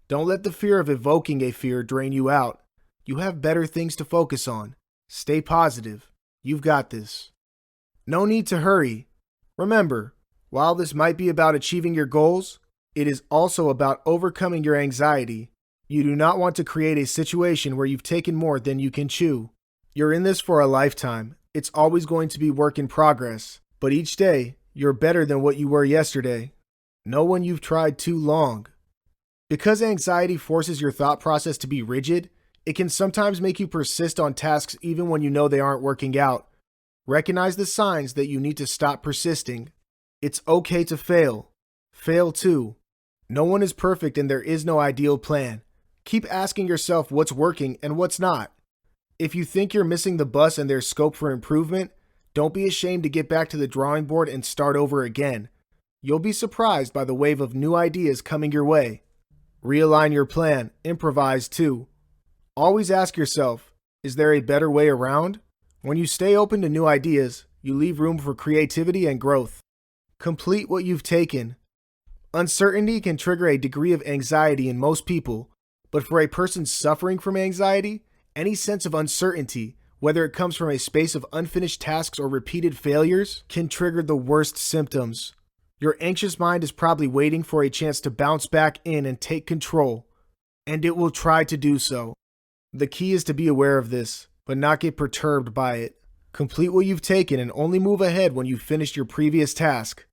Don't let the fear of evoking a fear drain you out. You have better things to focus on. Stay positive. You've got this. No need to hurry. Remember, while this might be about achieving your goals, it is also about overcoming your anxiety. You do not want to create a situation where you've taken more than you can chew. You're in this for a lifetime. It's always going to be work in progress, but each day, you're better than what you were yesterday. Know when you've tried too long. Because anxiety forces your thought process to be rigid, it can sometimes make you persist on tasks even when you know they aren't working out. Recognize the signs that you need to stop persisting. It's okay to fail. Fail too. No one is perfect and there is no ideal plan. Keep asking yourself what's working and what's not. If you think you're missing the bus and there's scope for improvement, don't be ashamed to get back to the drawing board and start over again. You'll be surprised by the wave of new ideas coming your way. Realign your plan. Improvise too. Always ask yourself, is there a better way around? When you stay open to new ideas, you leave room for creativity and growth. Complete what you've taken. Uncertainty can trigger a degree of anxiety in most people, but for a person suffering from anxiety, any sense of uncertainty, whether it comes from a space of unfinished tasks or repeated failures, can trigger the worst symptoms. Your anxious mind is probably waiting for a chance to bounce back in and take control, and it will try to do so. The key is to be aware of this, but not get perturbed by it. Complete what you've taken and only move ahead when you've finished your previous task.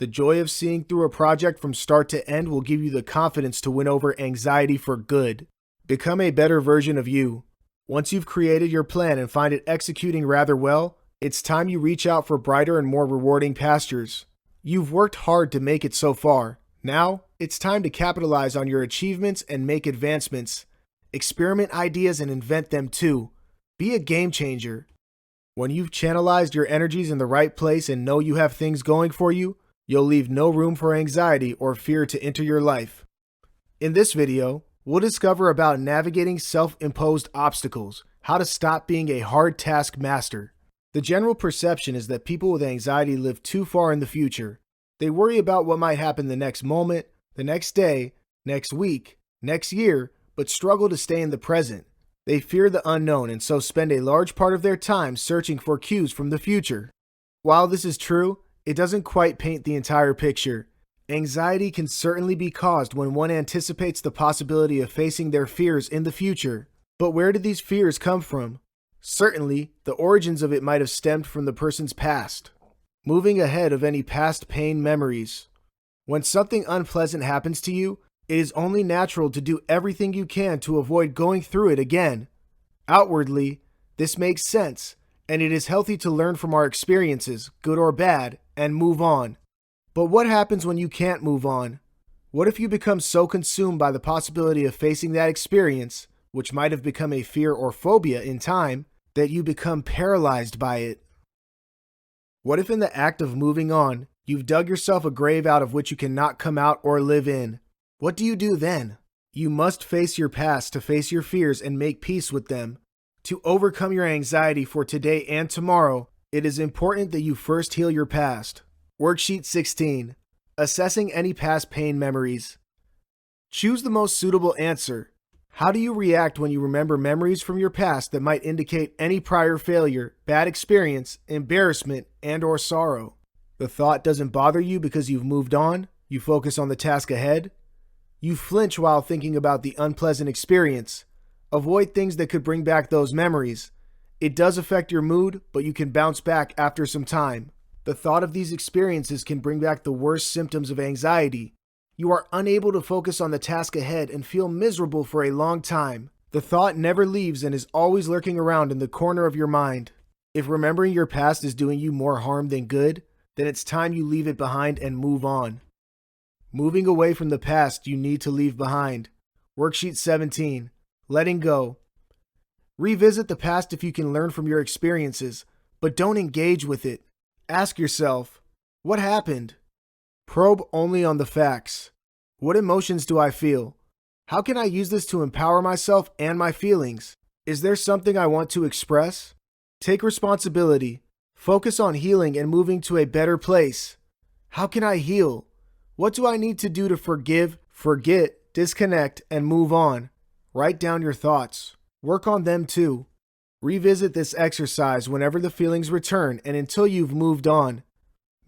The joy of seeing through a project from start to end will give you the confidence to win over anxiety for good. Become a better version of you. Once you've created your plan and find it executing rather well, it's time you reach out for brighter and more rewarding pastures. You've worked hard to make it so far. Now, it's time to capitalize on your achievements and make advancements. Experiment ideas and invent them too. Be a game changer. When you've channelized your energies in the right place and know you have things going for you, you'll leave no room for anxiety or fear to enter your life. In this video, we'll discover about navigating self-imposed obstacles, how to stop being a hard task master. The general perception is that people with anxiety live too far in the future. They worry about what might happen the next moment, the next day, next week, next year, but struggle to stay in the present. They fear the unknown and so spend a large part of their time searching for cues from the future. While this is true, it doesn't quite paint the entire picture. Anxiety can certainly be caused when one anticipates the possibility of facing their fears in the future. But where did these fears come from? Certainly, the origins of it might have stemmed from the person's past. Moving ahead of any past pain memories. When something unpleasant happens to you, it is only natural to do everything you can to avoid going through it again. Outwardly, this makes sense, and it is healthy to learn from our experiences, good or bad, and move on. But what happens when you can't move on? What if you become so consumed by the possibility of facing that experience, which might have become a fear or phobia in time, that you become paralyzed by it? What if in the act of moving on, you've dug yourself a grave out of which you cannot come out or live in? What do you do then? You must face your past to face your fears and make peace with them. To overcome your anxiety for today and tomorrow, it is important that you first heal your past. Worksheet 16. Assessing any past pain memories. Choose the most suitable answer. How do you react when you remember memories from your past that might indicate any prior failure, bad experience, embarrassment, and/or sorrow? The thought doesn't bother you because you've moved on. You focus on the task ahead. You flinch while thinking about the unpleasant experience. Avoid things that could bring back those memories. It does affect your mood, but you can bounce back after some time. The thought of these experiences can bring back the worst symptoms of anxiety. You are unable to focus on the task ahead and feel miserable for a long time. The thought never leaves and is always lurking around in the corner of your mind. If remembering your past is doing you more harm than good, then it's time you leave it behind and move on. Moving away from the past you need to leave behind. Worksheet 17. Letting go. Revisit the past if you can learn from your experiences, but don't engage with it. Ask yourself, what happened? Probe only on the facts. What emotions do I feel? How can I use this to empower myself and my feelings? Is there something I want to express? Take responsibility. Focus on healing and moving to a better place. How can I heal? What do I need to do to forgive, forget, disconnect, and move on? Write down your thoughts. Work on them too. Revisit this exercise whenever the feelings return and until you've moved on.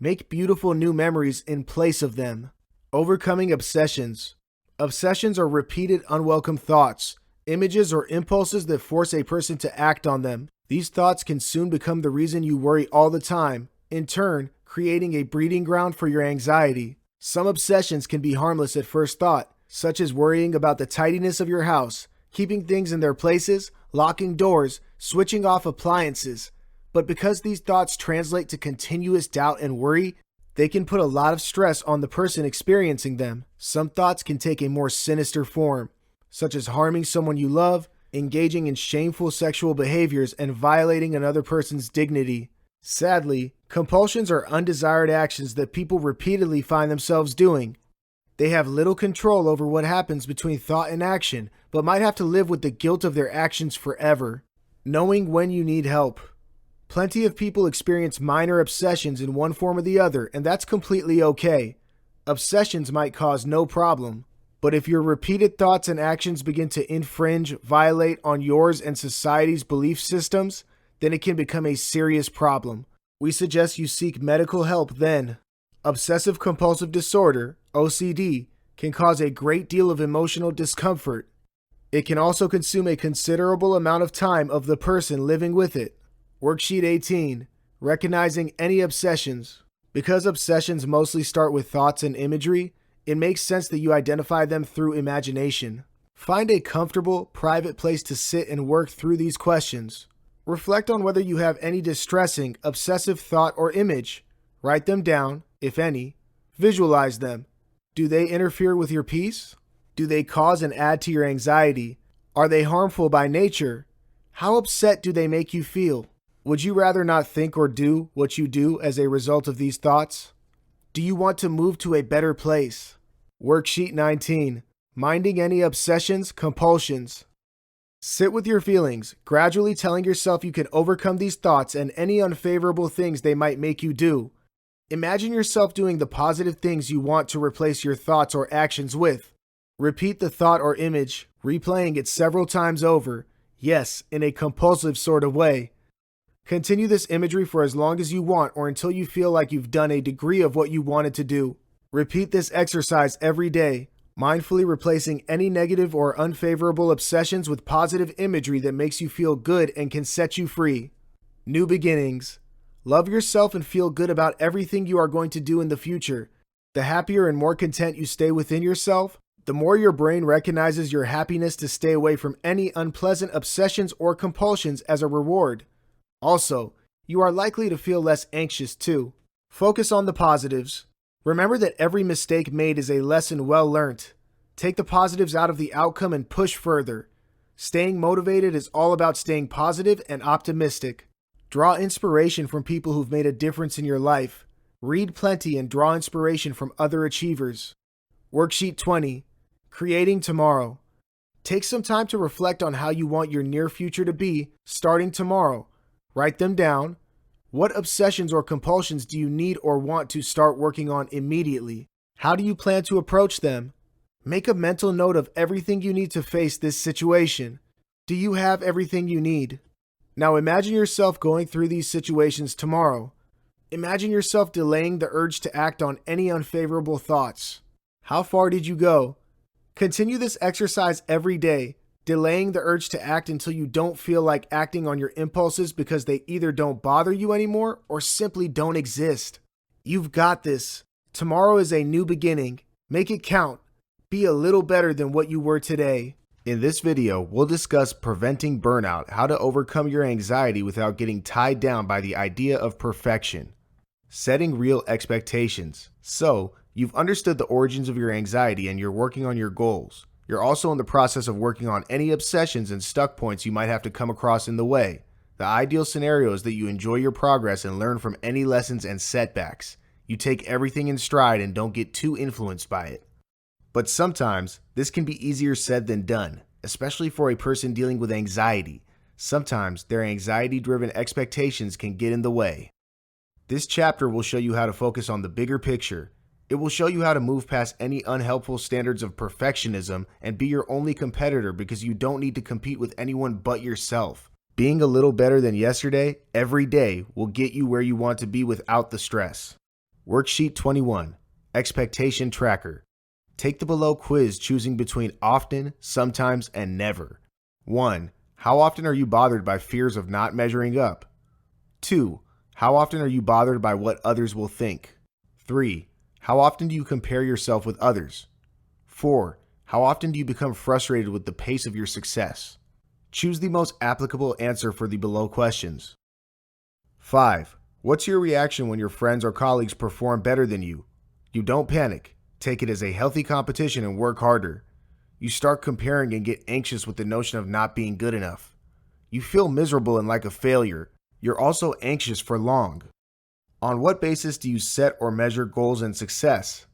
Make beautiful new memories in place of them. Overcoming obsessions. Obsessions are repeated unwelcome thoughts, images, or impulses that force a person to act on them. These thoughts can soon become the reason you worry all the time, in turn, creating a breeding ground for your anxiety. Some obsessions can be harmless at first thought, such as worrying about the tidiness of your house, keeping things in their places, locking doors, switching off appliances. But because these thoughts translate to continuous doubt and worry, they can put a lot of stress on the person experiencing them. Some thoughts can take a more sinister form, such as harming someone you love, engaging in shameful sexual behaviors, and violating another person's dignity. Sadly, compulsions are undesired actions that people repeatedly find themselves doing. They have little control over what happens between thought and action, but might have to live with the guilt of their actions forever. Knowing when you need help. Plenty of people experience minor obsessions in one form or the other, and that's completely okay. Obsessions might cause no problem, but if your repeated thoughts and actions begin to infringe, violate on yours and society's belief systems, then it can become a serious problem. We suggest you seek medical help then. Obsessive compulsive disorder, OCD, can cause a great deal of emotional discomfort. It can also consume a considerable amount of time of the person living with it. Worksheet 18. Recognizing any obsessions. Because obsessions mostly start with thoughts and imagery, it makes sense that you identify them through imagination. Find a comfortable, private place to sit and work through these questions. Reflect on whether you have any distressing, obsessive thought or image. Write them down, if any. Visualize them. Do they interfere with your peace? Do they cause and add to your anxiety? Are they harmful by nature? How upset do they make you feel? Would you rather not think or do what you do as a result of these thoughts? Do you want to move to a better place? Worksheet 19. Minding any obsessions, compulsions. Sit with your feelings, gradually telling yourself you can overcome these thoughts and any unfavorable things they might make you do. Imagine yourself doing the positive things you want to replace your thoughts or actions with. Repeat the thought or image, replaying it several times over, yes, in a compulsive sort of way. Continue this imagery for as long as you want or until you feel like you've done a degree of what you wanted to do. Repeat this exercise every day, mindfully replacing any negative or unfavorable obsessions with positive imagery that makes you feel good and can set you free. New beginnings. Love yourself and feel good about everything you are going to do in the future. The happier and more content you stay within yourself, the more your brain recognizes your happiness to stay away from any unpleasant obsessions or compulsions as a reward. Also, you are likely to feel less anxious too. Focus on the positives. Remember that every mistake made is a lesson well learnt. Take the positives out of the outcome and push further. Staying motivated is all about staying positive and optimistic. Draw inspiration from people who've made a difference in your life. Read plenty and draw inspiration from other achievers. Worksheet 20. Creating tomorrow. Take some time to reflect on how you want your near future to be starting tomorrow. Write them down. What obsessions or compulsions do you need or want to start working on immediately? How do you plan to approach them? Make a mental note of everything you need to face this situation. Do you have everything you need? Now imagine yourself going through these situations tomorrow. Imagine yourself delaying the urge to act on any unfavorable thoughts. How far did you go? Continue this exercise every day, delaying the urge to act until you don't feel like acting on your impulses because they either don't bother you anymore or simply don't exist. You've got this. Tomorrow is a new beginning. Make it count. Be a little better than what you were today. In this video, we'll discuss preventing burnout, how to overcome your anxiety without getting tied down by the idea of perfection. Setting real expectations. So, you've understood the origins of your anxiety and you're working on your goals. You're also in the process of working on any obsessions and stuck points you might have to come across in the way. The ideal scenario is that you enjoy your progress and learn from any lessons and setbacks. You take everything in stride and don't get too influenced by it. But sometimes, this can be easier said than done, especially for a person dealing with anxiety. Sometimes, their anxiety-driven expectations can get in the way. This chapter will show you how to focus on the bigger picture. It will show you how to move past any unhelpful standards of perfectionism and be your only competitor because you don't need to compete with anyone but yourself. Being a little better than yesterday, every day, will get you where you want to be without the stress. Worksheet 21. Expectation Tracker. Take the below quiz choosing between often, sometimes, and never. 1. How often are you bothered by fears of not measuring up? 2. How often are you bothered by what others will think? 3. How often do you compare yourself with others? 4. How often do you become frustrated with the pace of your success? Choose the most applicable answer for the below questions. 5. What's your reaction when your friends or colleagues perform better than you? You don't panic. Take it as a healthy competition and work harder. You start comparing and get anxious with the notion of not being good enough. You feel miserable and like a failure. You're also anxious for long. On what basis do you set or measure goals and success?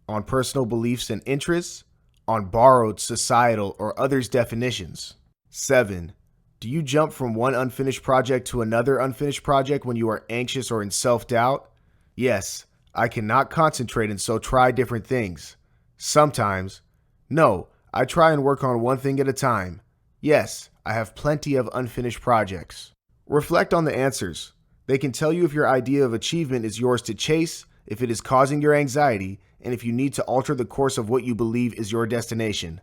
On personal beliefs and interests? On borrowed, societal, or others' definitions? 7. Do you jump from one unfinished project to another unfinished project when you are anxious or in self-doubt? Yes, I cannot concentrate and so try different things. Sometimes. No, I try and work on one thing at a time. Yes, I have plenty of unfinished projects. Reflect on the answers. They can tell you if your idea of achievement is yours to chase, if it is causing your anxiety, and if you need to alter the course of what you believe is your destination.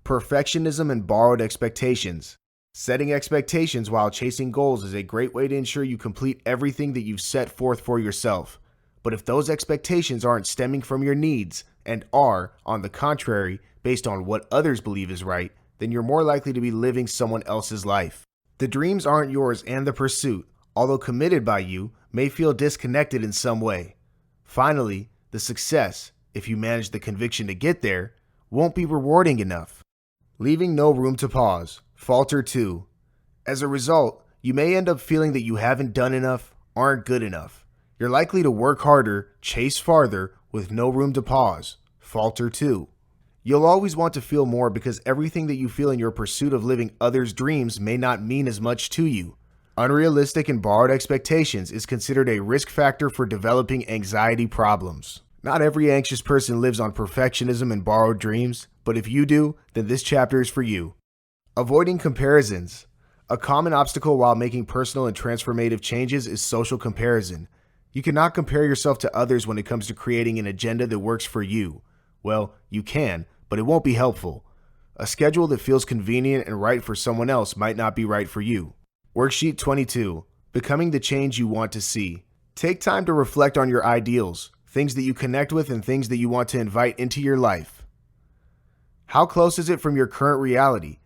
Perfectionism and borrowed expectations. Setting expectations while chasing goals is a great way to ensure you complete everything that you've set forth for yourself. But if those expectations aren't stemming from your needs and are, on the contrary, based on what others believe is right, then you're more likely to be living someone else's life. The dreams aren't yours, and the pursuit, although committed by you, may feel disconnected in some way. Finally, the success, if you manage the conviction to get there, won't be rewarding enough. Leaving no room to pause. Falter too. As a result, you may end up feeling that you haven't done enough, aren't good enough. You're likely to work harder, chase farther, with no room to pause. Falter too. You'll always want to feel more because everything that you feel in your pursuit of living others' dreams may not mean as much to you. Unrealistic and borrowed expectations is considered a risk factor for developing anxiety problems. Not every anxious person lives on perfectionism and borrowed dreams, but if you do, then this chapter is for you. Avoiding comparisons. A common obstacle while making personal and transformative changes is social comparison. You cannot compare yourself to others when it comes to creating an agenda that works for you. Well, you can, but it won't be helpful. A schedule that feels convenient and right for someone else might not be right for you. Worksheet 22. Becoming the change you want to see. Take time to reflect on your ideals, things that you connect with and things that you want to invite into your life. How close is it from your current reality?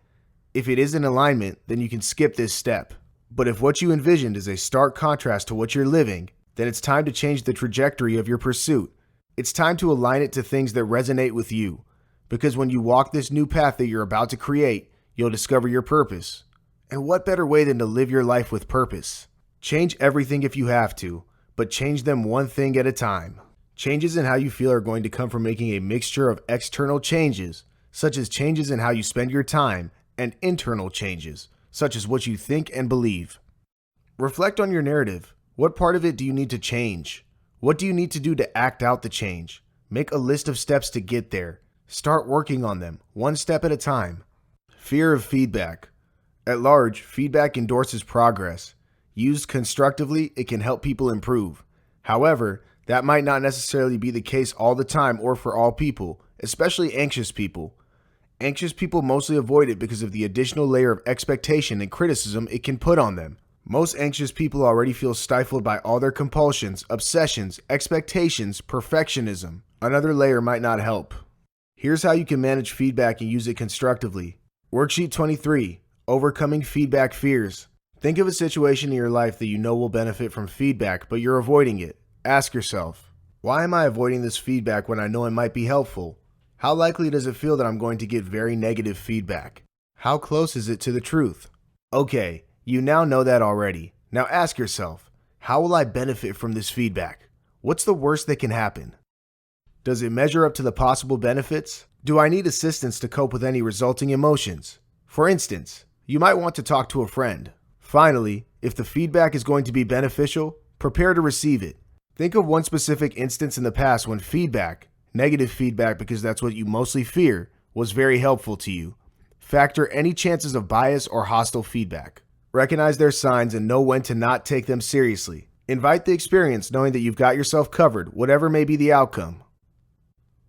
If it is in alignment, then you can skip this step. But if what you envisioned is a stark contrast to what you're living, then it's time to change the trajectory of your pursuit. It's time to align it to things that resonate with you. Because when you walk this new path that you're about to create, you'll discover your purpose. And what better way than to live your life with purpose? Change everything if you have to, but change them one thing at a time. Changes in how you feel are going to come from making a mixture of external changes, such as changes in how you spend your time, and internal changes, such as what you think and believe. Reflect on your narrative. What part of it do you need to change? What do you need to do to act out the change? Make a list of steps to get there. Start working on them, one step at a time. Fear of feedback. At large, feedback endorses progress. Used constructively, it can help people improve. However, that might not necessarily be the case all the time or for all people, especially anxious people. Anxious people mostly avoid it because of the additional layer of expectation and criticism it can put on them. Most anxious people already feel stifled by all their compulsions, obsessions, expectations, perfectionism. Another layer might not help. Here's how you can manage feedback and use it constructively. Worksheet 23. Overcoming feedback fears. Think of a situation in your life that you know will benefit from feedback, but you're avoiding it. Ask yourself, why am I avoiding this feedback when I know it might be helpful? How likely does it feel that I'm going to get very negative feedback? How close is it to the truth? Okay, you now know that already. Now ask yourself, how will I benefit from this feedback? What's the worst that can happen? Does it measure up to the possible benefits? Do I need assistance to cope with any resulting emotions? For instance, you might want to talk to a friend. Finally, if the feedback is going to be beneficial, prepare to receive it. Think of one specific instance in the past when feedback, negative feedback because that's what you mostly fear, was very helpful to you. Factor any chances of bias or hostile feedback. Recognize their signs and know when to not take them seriously. Invite the experience knowing that you've got yourself covered, whatever may be the outcome.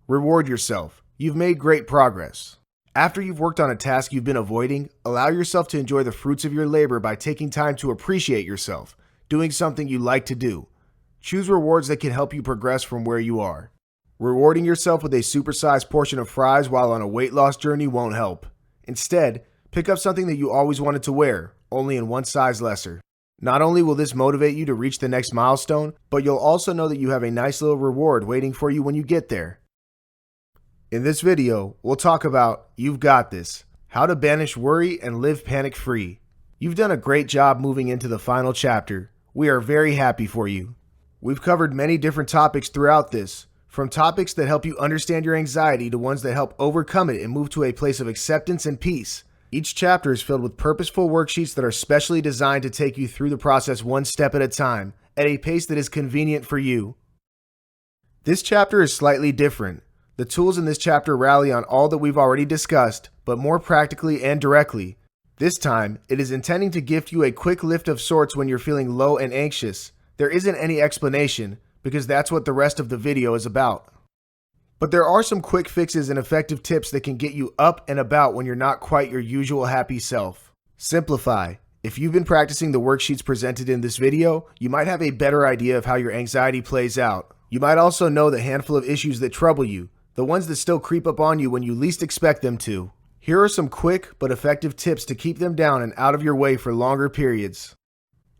Reward yourself. You've made great progress. After you've worked on a task you've been avoiding, allow yourself to enjoy the fruits of your labor by taking time to appreciate yourself, doing something you like to do. Choose rewards that can help you progress from where you are. Rewarding yourself with a supersized portion of fries while on a weight loss journey won't help. Instead, pick up something that you always wanted to wear, only in one size lesser. Not only will this motivate you to reach the next milestone, but you'll also know that you have a nice little reward waiting for you when you get there. In this video, we'll talk about You've Got This, how to banish worry and live panic-free. You've done a great job moving into the final chapter. We are very happy for you. We've covered many different topics throughout this, from topics that help you understand your anxiety to ones that help overcome it and move to a place of acceptance and peace. Each chapter is filled with purposeful worksheets that are specially designed to take you through the process one step at a time, at a pace that is convenient for you. This chapter is slightly different. The tools in this chapter rally on all that we've already discussed, but more practically and directly. This time, it is intending to gift you a quick lift of sorts when you're feeling low and anxious. There isn't any explanation, because that's what the rest of the video is about. But there are some quick fixes and effective tips that can get you up and about when you're not quite your usual happy self. Simplify. If you've been practicing the worksheets presented in this video, you might have a better idea of how your anxiety plays out. You might also know the handful of issues that trouble you, the ones that still creep up on you when you least expect them to. Here are some quick but effective tips to keep them down and out of your way for longer periods.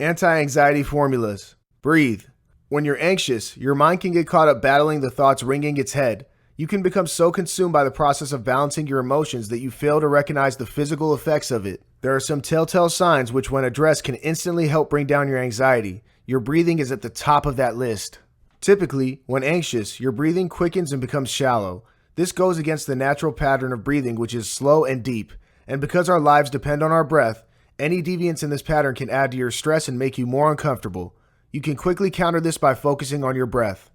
Anti-anxiety formulas. Breathe. When you're anxious, your mind can get caught up battling the thoughts ringing its head. You can become so consumed by the process of balancing your emotions that you fail to recognize the physical effects of it. There are some telltale signs which, when addressed, can instantly help bring down your anxiety. Your breathing is at the top of that list. Typically, when anxious, your breathing quickens and becomes shallow. This goes against the natural pattern of breathing, which is slow and deep. And because our lives depend on our breath, any deviance in this pattern can add to your stress and make you more uncomfortable. You can quickly counter this by focusing on your breath.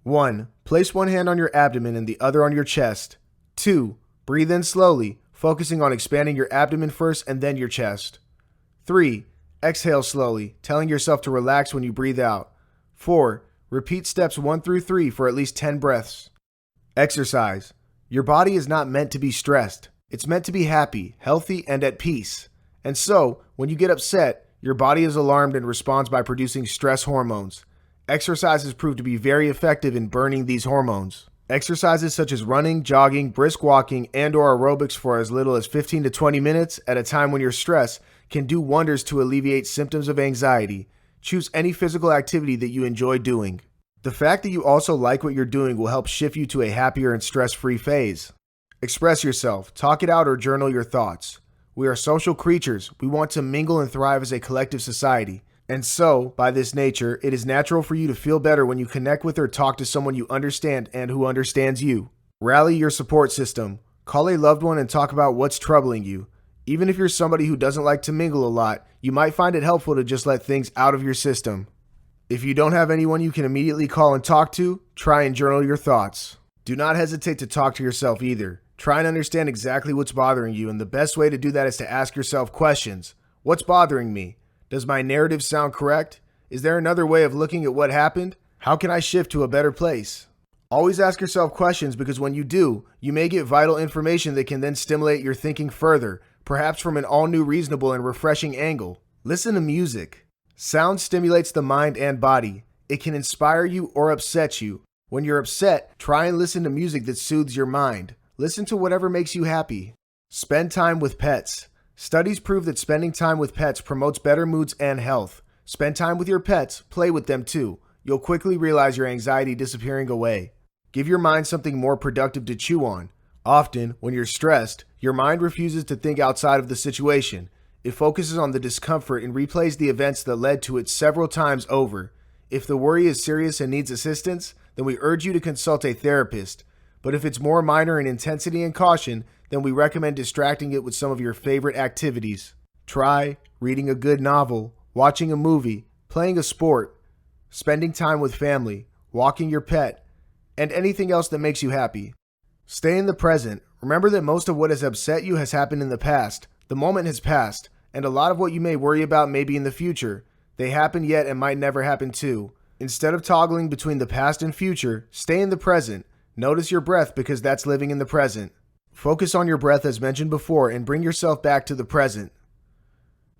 1. Place one hand on your abdomen and the other on your chest. 2. Breathe in slowly, focusing on expanding your abdomen first and then your chest. 3. Exhale slowly, telling yourself to relax when you breathe out. 4. Repeat steps 1 through 3 for at least 10 breaths. Exercise. Your body is not meant to be stressed. It's meant to be happy, healthy, and at peace. And so, when you get upset, your body is alarmed and responds by producing stress hormones. Exercises prove to be very effective in burning these hormones. Exercises such as running, jogging, brisk walking, and/or aerobics for as little as 15 to 20 minutes at a time when you're stressed can do wonders to alleviate symptoms of anxiety. Choose any physical activity that you enjoy doing. The fact that you also like what you're doing will help shift you to a happier and stress-free phase. Express yourself, talk it out, or journal your thoughts. We are social creatures. We want to mingle and thrive as a collective society. And so, by this nature, it is natural for you to feel better when you connect with or talk to someone you understand and who understands you. Rally your support system. Call a loved one and talk about what's troubling you. Even if you're somebody who doesn't like to mingle a lot, you might find it helpful to just let things out of your system. If you don't have anyone you can immediately call and talk to, try and journal your thoughts. Do not hesitate to talk to yourself either. Try and understand exactly what's bothering you, and the best way to do that is to ask yourself questions. What's bothering me? Does my narrative sound correct? Is there another way of looking at what happened? How can I shift to a better place? Always ask yourself questions, because when you do, you may get vital information that can then stimulate your thinking further, perhaps from an all-new, reasonable, and refreshing angle. Listen to music. Sound stimulates the mind and body. It can inspire you or upset you. When you're upset, try and listen to music that soothes your mind. Listen to whatever makes you happy. Spend time with pets. Studies prove that spending time with pets promotes better moods and health. Spend time with your pets, play with them too. You'll quickly realize your anxiety disappearing away. Give your mind something more productive to chew on. Often, when you're stressed, your mind refuses to think outside of the situation. It focuses on the discomfort and replays the events that led to it several times over. If the worry is serious and needs assistance, then we urge you to consult a therapist. But if it's more minor in intensity and caution, then we recommend distracting it with some of your favorite activities. Try reading a good novel, watching a movie, playing a sport, spending time with family, walking your pet, and anything else that makes you happy. Stay in the present. Remember that most of what has upset you has happened in the past. The moment has passed, and a lot of what you may worry about may be in the future. They happen yet and might never happen too. Instead of toggling between the past and future, stay in the present. Notice your breath, because that's living in the present. Focus on your breath as mentioned before and bring yourself back to the present.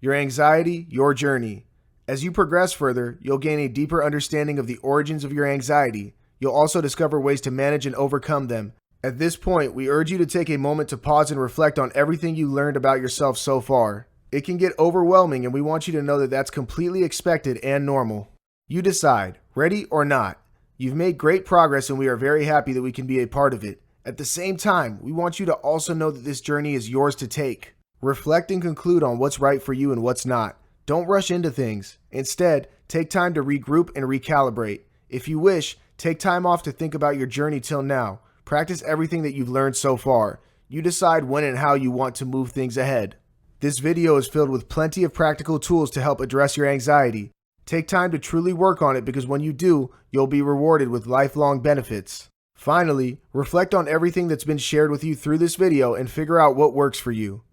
Your anxiety, your journey. As you progress further, you'll gain a deeper understanding of the origins of your anxiety. You'll also discover ways to manage and overcome them. At this point, we urge you to take a moment to pause and reflect on everything you learned about yourself so far. It can get overwhelming, and we want you to know that that's completely expected and normal. You decide, ready or not. You've made great progress, and we are very happy that we can be a part of it. At the same time, we want you to also know that this journey is yours to take. Reflect and conclude on what's right for you and what's not. Don't rush into things. Instead, take time to regroup and recalibrate. If you wish, take time off to think about your journey till now. Practice everything that you've learned so far. You decide when and how you want to move things ahead. This video is filled with plenty of practical tools to help address your anxiety. Take time to truly work on it, because when you do, you'll be rewarded with lifelong benefits. Finally, reflect on everything that's been shared with you through this video and figure out what works for you.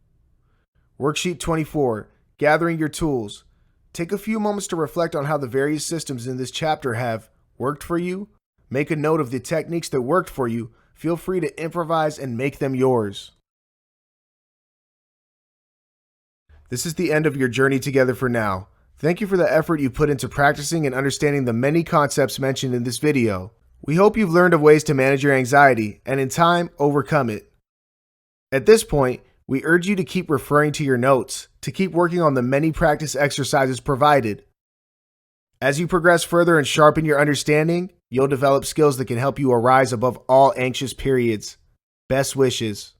Worksheet 24, Gathering Your Tools. Take a few moments to reflect on how the various systems in this chapter have worked for you. Make a note of the techniques that worked for you. Feel free to improvise and make them yours. This is the end of your journey together for now. Thank you for the effort you put into practicing and understanding the many concepts mentioned in this video. We hope you've learned of ways to manage your anxiety and, in time, overcome it. At this point, we urge you to keep referring to your notes, to keep working on the many practice exercises provided. As you progress further and sharpen your understanding, you'll develop skills that can help you arise above all anxious periods. Best wishes.